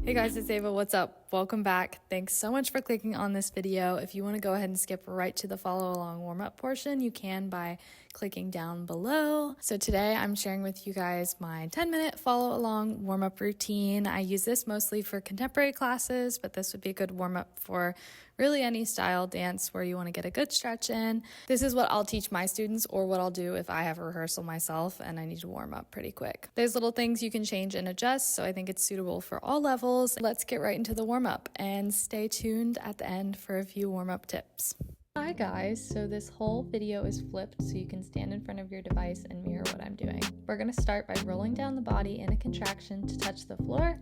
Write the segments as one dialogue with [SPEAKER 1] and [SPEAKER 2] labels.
[SPEAKER 1] Hey guys, it's Ava. What's up? Welcome back. Thanks so much for clicking on this video. If you want to go ahead and skip right to the follow along warm-up portion, you can by clicking down below. So today I'm sharing with you guys my 10-minute follow along warm-up routine. I use this mostly for contemporary classes, but this would be a good warm-up for really any style dance where you want to get a good stretch in. This is what I'll teach my students, or what I'll do if I have a rehearsal myself and I need to warm up pretty quick. There's little things you can change and adjust, so I think it's suitable for all levels. Let's get right into the warm-up and stay tuned at the end for a few warm-up tips. Hi guys, so this whole video is flipped so you can stand in front of your device and mirror what I'm doing. We're going to start by rolling down the body in a contraction to touch the floor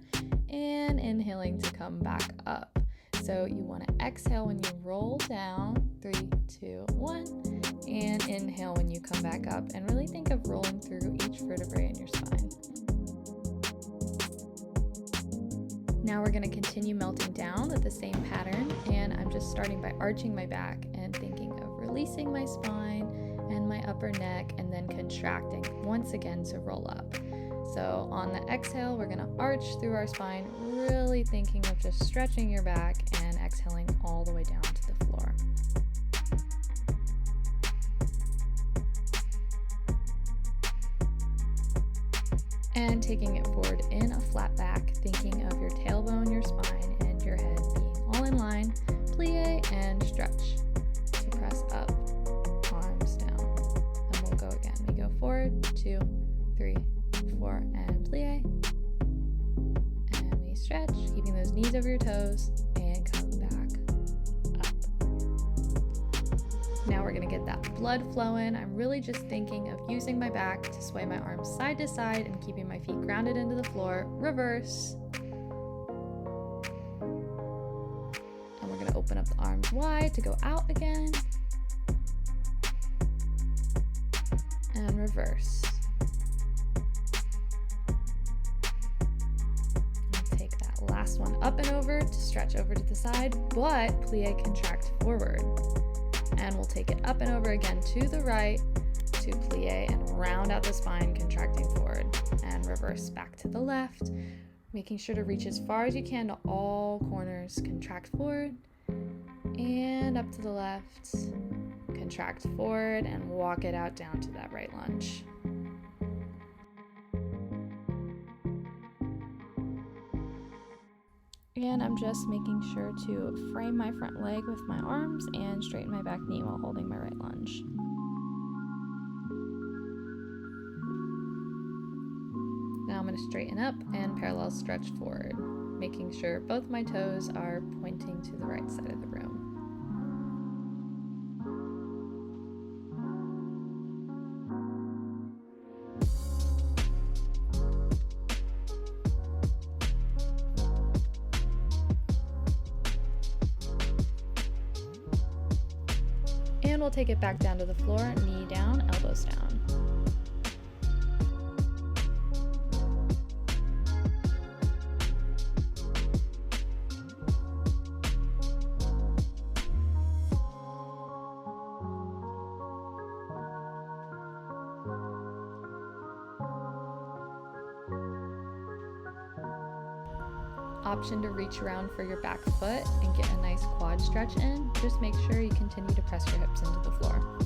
[SPEAKER 1] and inhaling to come back up. So you want to exhale when you roll down, 3, 2, 1, and inhale when you come back up, and really think of rolling through each vertebrae in your spine. Now we're going to continue melting down with the same pattern, and I'm just starting by arching my back and thinking of releasing my spine and my upper neck, and then contracting once again to roll up. So on the exhale, we're going to arch through our spine, really thinking of just stretching your back and exhaling all the way down to the floor. And taking it forward in a flat back, thinking of your tailbone, your spine, and your head being all in line. Plie and stretch to press up, arms down. And we'll go again. We go forward, 2, 3, 4, and plie. And we stretch, keeping those knees over your toes, and come back up. Now we're gonna get that blood flowing. I'm really just thinking of using my back to sway my arms side to side and keeping my feet grounded into the floor. Reverse. And we're gonna open up the arms wide to go out again. And reverse. Take that last one up and over to stretch over to the side, but plie, contract forward. And we'll take it up and over again to the right to plie and round out the spine, contracting forward, and reverse back to the left, making sure to reach as far as you can to all corners. Contract forward and up to the left, contract forward, and walk it out down to that right lunge. And I'm just making sure to frame my front leg with my arms and straighten my back knee while holding my right lunge. Now I'm going to straighten up and parallel stretch forward, making sure both my toes are pointing to the right side of the room. And we'll take it back down to the floor, knee down, elbows down. Option to reach around for your back foot and get a nice quad stretch in. Just make sure you continue to press your hips into the floor.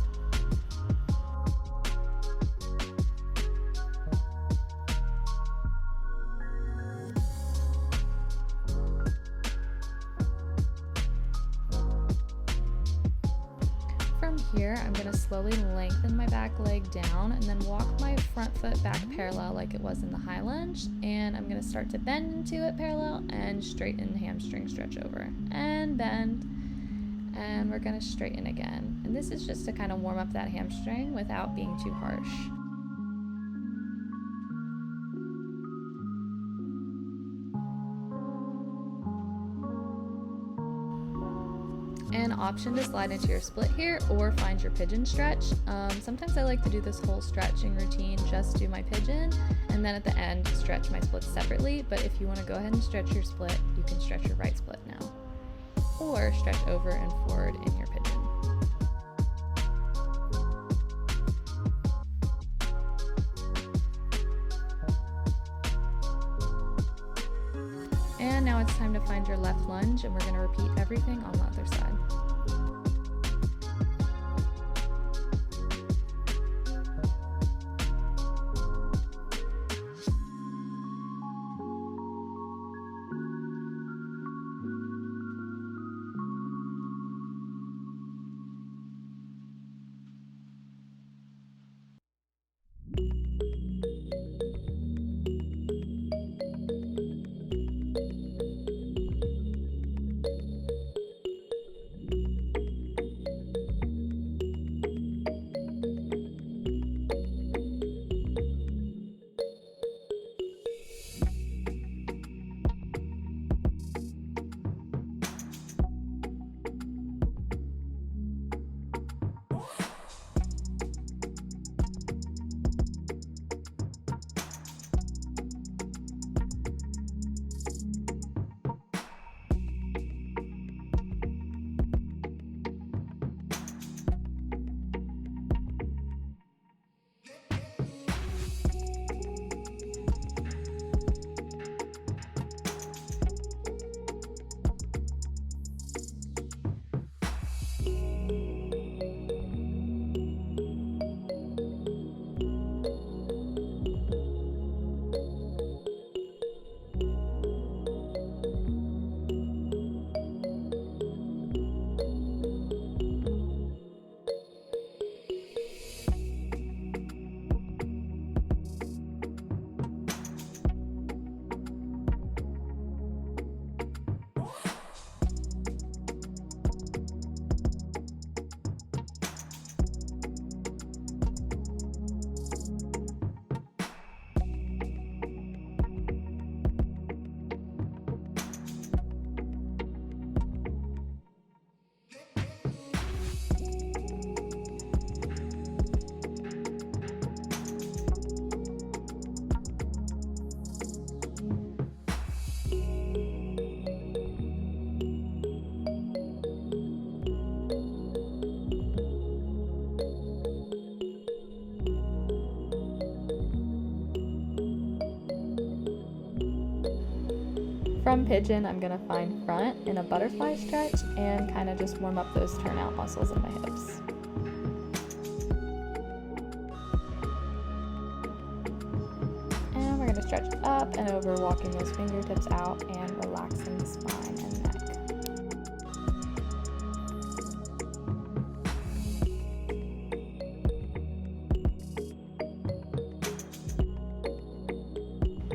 [SPEAKER 1] From here, I'm going to slowly lengthen my back leg down and then walk my front foot back parallel like it was in the high lunge. And I'm going to start to bend into it parallel and straighten, hamstring stretch over. And bend. And we're going to straighten again. And this is just to kind of warm up that hamstring without being too harsh. An option to slide into your split here or find your pigeon stretch. Sometimes I like to do this whole stretching routine, just do my pigeon, and then at the end stretch my splits separately. But if you want to go ahead and stretch your split, you can stretch your right split now, or stretch over and forward in your pigeon. And now it's time to find your left lunge, and we're going to repeat everything on the other side. From pigeon, I'm gonna find front in a butterfly stretch and kind of just warm up those turnout muscles in my hips. And we're gonna stretch up and over, walking those fingertips out and relaxing the spine and neck.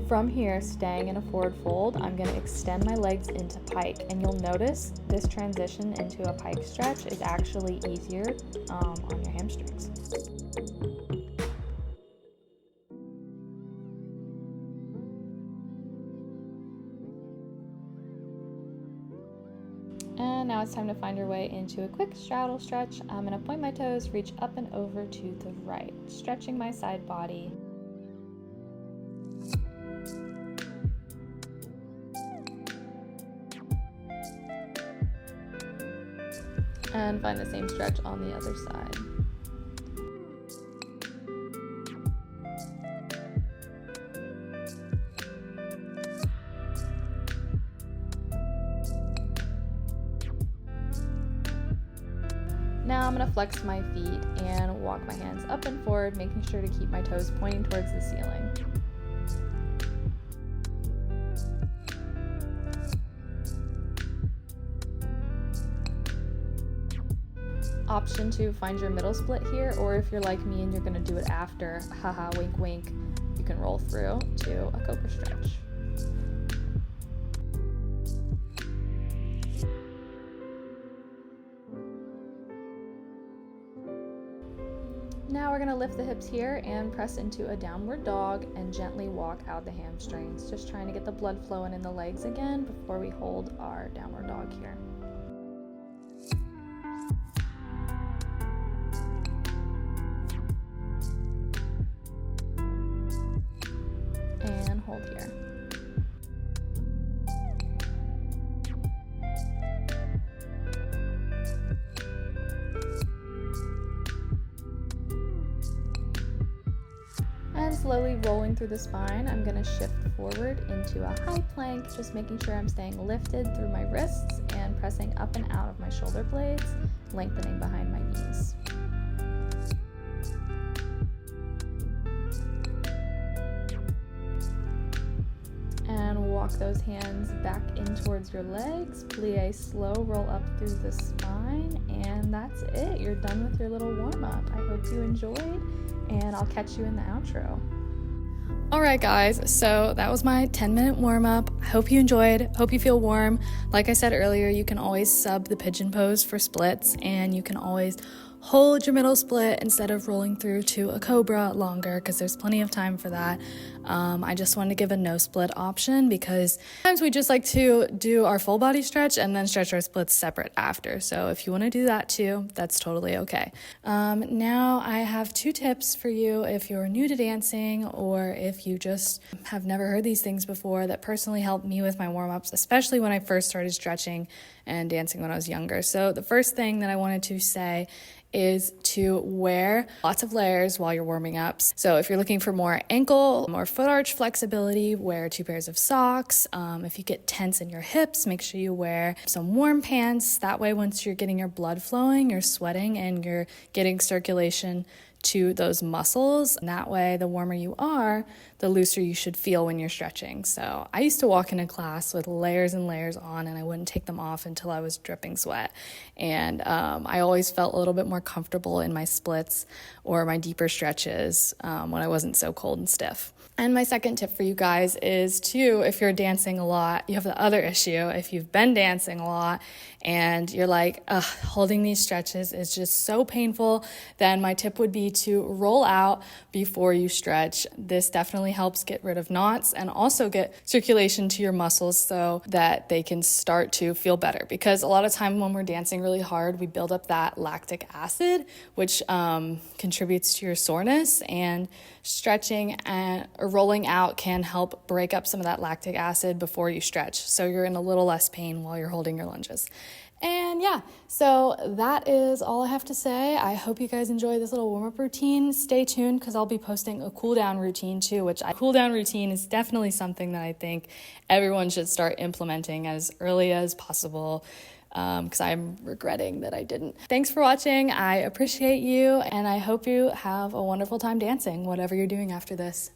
[SPEAKER 1] From here, staying in a forward fold, I'm going to extend my legs into pike, and you'll notice this transition into a pike stretch is actually easier on your hamstrings. And now it's time to find your way into a quick straddle stretch. I'm going to point my toes, reach up and over to the right, stretching my side body. And find the same stretch on the other side. Now I'm going to flex my feet and walk my hands up and forward, making sure to keep my toes pointing towards the ceiling. Option to find your middle split here, or if you're like me and you're going to do it after, haha, wink wink, you can roll through to a cobra stretch. Now we're going to lift the hips here and press into a downward dog and gently walk out the hamstrings, just trying to get the blood flowing in the legs again before we hold our downward dog here. And hold here. And slowly rolling rolling through the spine, I'm gonna shift forward into a high plank, just making sure I'm staying lifted through my wrists and pressing up and out of my shoulder blades, lengthening behind my knees. And walk those hands back in towards your legs. Plie slow, roll up through the spine, and that's it. You're done with your little warm-up. I hope you enjoyed, and I'll catch you in the outro. All right, guys, so that was my 10-minute warm-up. I hope you enjoyed. Hope you feel warm. Like I said earlier, you can always sub the pigeon pose for splits, and you can always hold your middle split instead of rolling through to a cobra longer, because there's plenty of time for that. I just wanted to give a no split option because sometimes we just like to do our full body stretch and then stretch our splits separate after. So if you want to do that too, that's totally okay. Now I have 2 tips for you if you're new to dancing or if you just have never heard these things before that personally helped me with my warm-ups, especially when I first started stretching and dancing when I was younger. So the first thing that I wanted to say is to wear lots of layers while you're warming up. So if you're looking for more ankle, more foot arch flexibility, wear 2 pairs of socks. If you get tense in your hips, make sure you wear some warm pants. That way, once you're getting your blood flowing, you're sweating and you're getting circulation to those muscles. And that way, the warmer you are, the looser you should feel when you're stretching. So I used to walk into class with layers and layers on, and I wouldn't take them off until I was dripping sweat. And I always felt a little bit more comfortable in my splits or my deeper stretches when I wasn't so cold and stiff. And my second tip for you guys is too, if you're dancing a lot, you have the other issue. If you've been dancing a lot and you're like, holding these stretches is just so painful, then my tip would be to roll out before you stretch. This definitely helps get rid of knots and also get circulation to your muscles so that they can start to feel better. Because a lot of time when we're dancing really hard, we build up that lactic acid, which contributes to your soreness, and stretching or rolling out can help break up some of that lactic acid before you stretch. So you're in a little less pain while you're holding your lunges. And yeah, so that is all I have to say. I hope you guys enjoy this little warm-up routine. Stay tuned because I'll be posting a cool-down routine too, cool-down routine is definitely something that I think everyone should start implementing as early as possible, because I'm regretting that I didn't. Thanks for watching. I appreciate you, and I hope you have a wonderful time dancing, whatever you're doing after this.